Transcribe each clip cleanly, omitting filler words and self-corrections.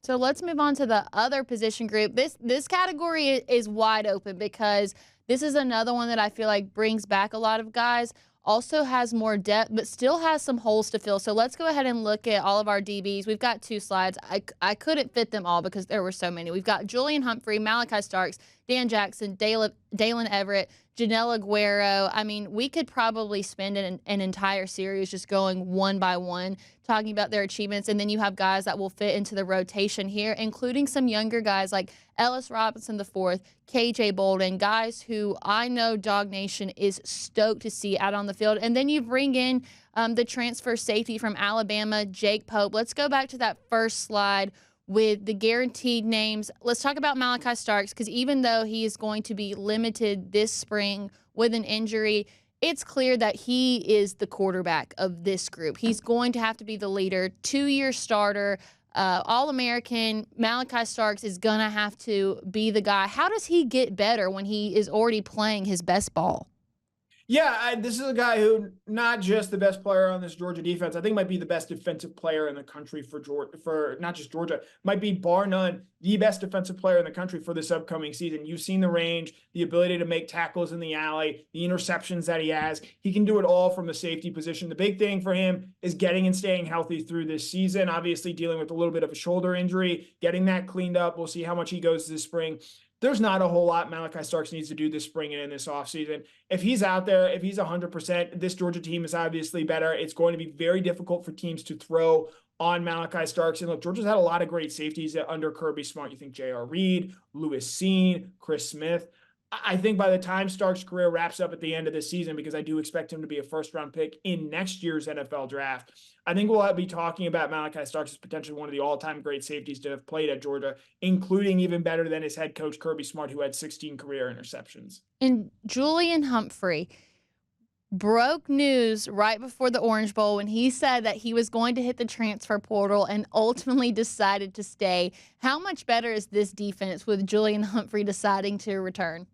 So let's move on to the other position group. This category is wide open because this is another one that I feel like brings back a lot of guys. Also has more depth, but still has some holes to fill. So let's go ahead and look at all of our DBs. We've got two slides. I couldn't fit them all because there were so many. We've got Julian Humphrey, Malachi Starks, Dan Jackson, Dalen Everett, Janelle Aguero. I mean, we could probably spend an entire series just going one by one, talking about their achievements. And then you have guys that will fit into the rotation here, including some younger guys like Ellis Robinson the fourth, KJ Bolden, guys who I know DawgNation is stoked to see out on the field. And then you bring in the transfer safety from Alabama, Jake Pope. Let's go back to that first slide with the guaranteed names. Let's talk about Malachi Starks, because even though he is going to be limited this spring with an injury, it's clear that he is the quarterback of this group. He's going to have to be the leader, 2-year starter, All-American. Malachi Starks is going to have to be the guy. How does he get better when he is already playing his best ball? Yeah, this is a guy who not just the best player on this Georgia defense, I think might be the best defensive player in the country for Georgia, for not just Georgia, might be bar none the best defensive player in the country for this upcoming season. You've seen the range, the ability to make tackles in the alley, the interceptions that he has. He can do it all from the safety position. The big thing for him is getting and staying healthy through this season, obviously dealing with a little bit of a shoulder injury, getting that cleaned up. We'll see how much he goes this spring. There's not a whole lot Malachi Starks needs to do this spring and in this offseason. If he's out there, if he's 100%, this Georgia team is obviously better. It's going to be very difficult for teams to throw on Malachi Starks. And look, Georgia's had a lot of great safeties under Kirby Smart. You think J.R. Reed, Lewis Seen, Chris Smith. I think by the time Starks' career wraps up at the end of this season, because I do expect him to be a first-round pick in next year's NFL draft, I think we'll be talking about Malachi Starks as potentially one of the all-time great safeties to have played at Georgia, including even better than his head coach, Kirby Smart, who had 16 career interceptions. And Julian Humphrey broke news right before the Orange Bowl when he said that he was going to hit the transfer portal and ultimately decided to stay. How much better is this defense with Julian Humphrey deciding to return?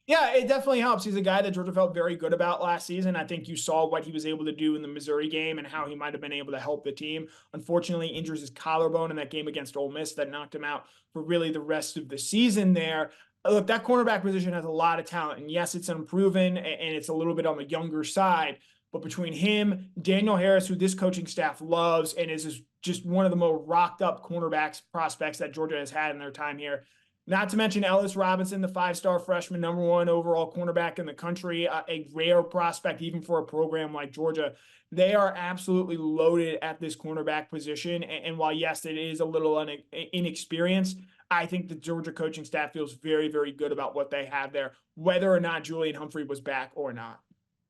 Yeah, it definitely helps. He's a guy that Georgia felt very good about last season. I think you saw what he was able to do in the Missouri game and how he might have been able to help the team. Unfortunately, injures his collarbone in that game against Ole Miss that knocked him out for really the rest of the season there. Look, that cornerback position has a lot of talent. And yes, it's unproven and it's a little bit on the younger side. But between him, Daniel Harris, who this coaching staff loves and is just one of the more rocked up cornerbacks prospects that Georgia has had in their time here, not to mention Ellis Robinson, the 5-star freshman, #1 overall cornerback in the country, a rare prospect even for a program like Georgia. They are absolutely loaded at this cornerback position. And while, yes, it is a little inexperienced, I think the Georgia coaching staff feels very, very good about what they have there, whether or not Julian Humphrey was back or not.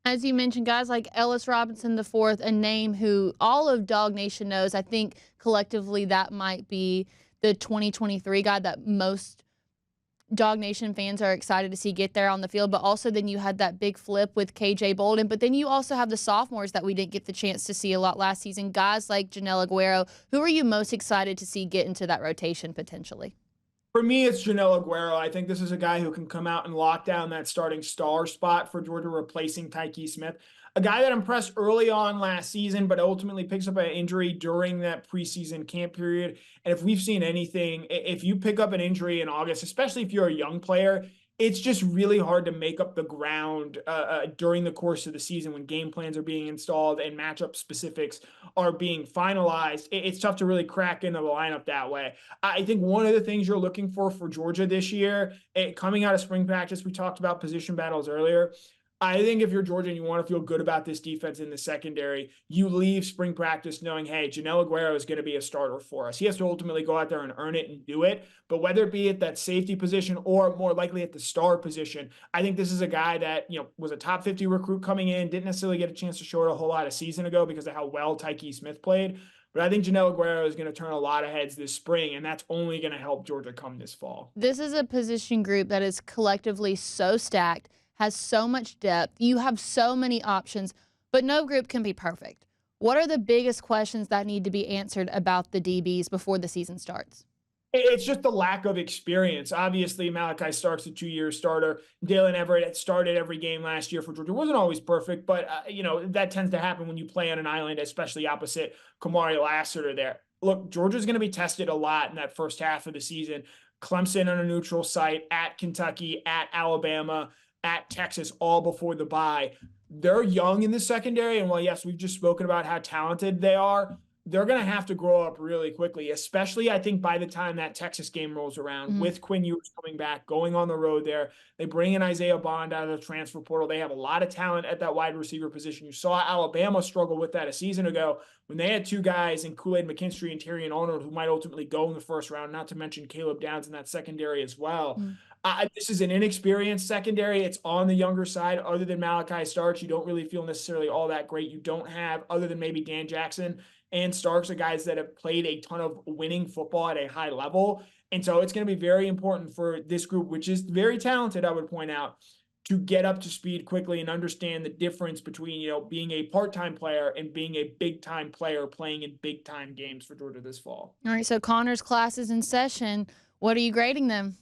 As you mentioned, guys like Ellis Robinson the fourth, a name who all of DawgNation knows. I think collectively that might be the 2023 guy that most DawgNation fans are excited to see get there on the field. But also then you had that big flip with KJ Bolden. But then you also have the sophomores that we didn't get the chance to see a lot last season. Guys like Janelle Aguero. Who are you most excited to see get into that rotation potentially? For me, it's Janelle Aguero. I think this is a guy who can come out and lock down that starting star spot for Georgia, replacing Tyke Smith. A guy that impressed early on last season, but ultimately picks up an injury during that preseason camp period. And if we've seen anything, if you pick up an injury in August, especially if you're a young player, it's just really hard to make up the ground during the course of the season when game plans are being installed and matchup specifics are being finalized. It's tough to really crack into the lineup that way. I think one of the things you're looking for Georgia this year, coming out of spring practice, we talked about position battles earlier. I think if you're Georgia and you want to feel good about this defense in the secondary, you leave spring practice knowing, hey, Janelle Aguero is going to be a starter for us. He has to ultimately go out there and earn it and do it. But whether it be at that safety position or more likely at the star position, I think this is a guy that, was a top 50 recruit coming in, didn't necessarily get a chance to show it a whole lot a season ago because of how well Tyke Smith played. But I think Janelle Aguero is going to turn a lot of heads this spring, and that's only going to help Georgia come this fall. This is a position group that is collectively so stacked, has so much depth. You have so many options, but no group can be perfect. What are the biggest questions that need to be answered about the DBs before the season starts? It's just the lack of experience. Obviously, Malachi Starks, a 2-year starter. Dalen Everett had started every game last year for Georgia. Wasn't always perfect, but, that tends to happen when you play on an island, especially opposite Kamari Lassiter there. look, Georgia's going to be tested a lot in that first half of the season. Clemson on a neutral site, at Kentucky, at Alabama, at Texas, all before the bye. They're young in the secondary. And while, yes, we've just spoken about how talented they are, they're going to have to grow up really quickly, especially I think by the time that Texas game rolls around Mhm. with Quinn Ewers coming back, going on the road there. They bring in Isaiah Bond out of the transfer portal. They have a lot of talent at that wide receiver position. You saw Alabama struggle with that a season ago when they had two guys in Kool-Aid McKinstry and Tyrion Arnold who might ultimately go in the first round, not to mention Caleb Downs in that secondary as well. Mhm. This is an inexperienced secondary. It's on the younger side. Other than Malachi Starks, you don't really feel necessarily all that great. You don't have, other than maybe Dan Jackson and Starks, are guys that have played a ton of winning football at a high level. And so it's going to be very important for this group, which is very talented, I would point out, to get up to speed quickly and understand the difference between, being a part-time player and being a big-time player playing in big-time games for Georgia this fall. All right, so Connor's class is in session. What are you grading them?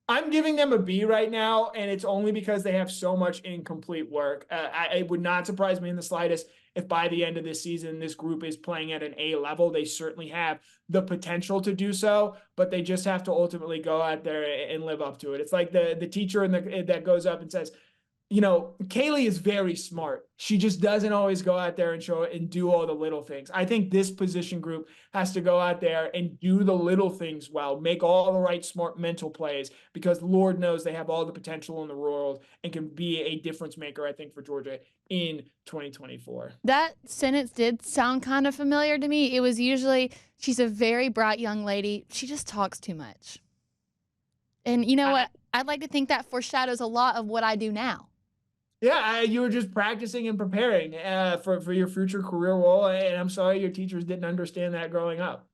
I'm giving them a B right now, and it's only because they have so much incomplete work. It would not surprise me in the slightest if by the end of this season, this group is playing at an A level. They certainly have the potential to do so, but they just have to ultimately go out there and live up to it. It's like the teacher that goes up and says, Kaylee is very smart. She just doesn't always go out there and show it and do all the little things. I think this position group has to go out there and do the little things well, make all the right smart mental plays, because Lord knows they have all the potential in the world and can be a difference maker, I think, for Georgia in 2024. That sentence did sound kind of familiar to me. It was usually, she's a very bright young lady. She just talks too much. And you know what? I'd like to think that foreshadows a lot of what I do now. Yeah, you were just practicing and preparing for your future career role, and I'm sorry your teachers didn't understand that growing up.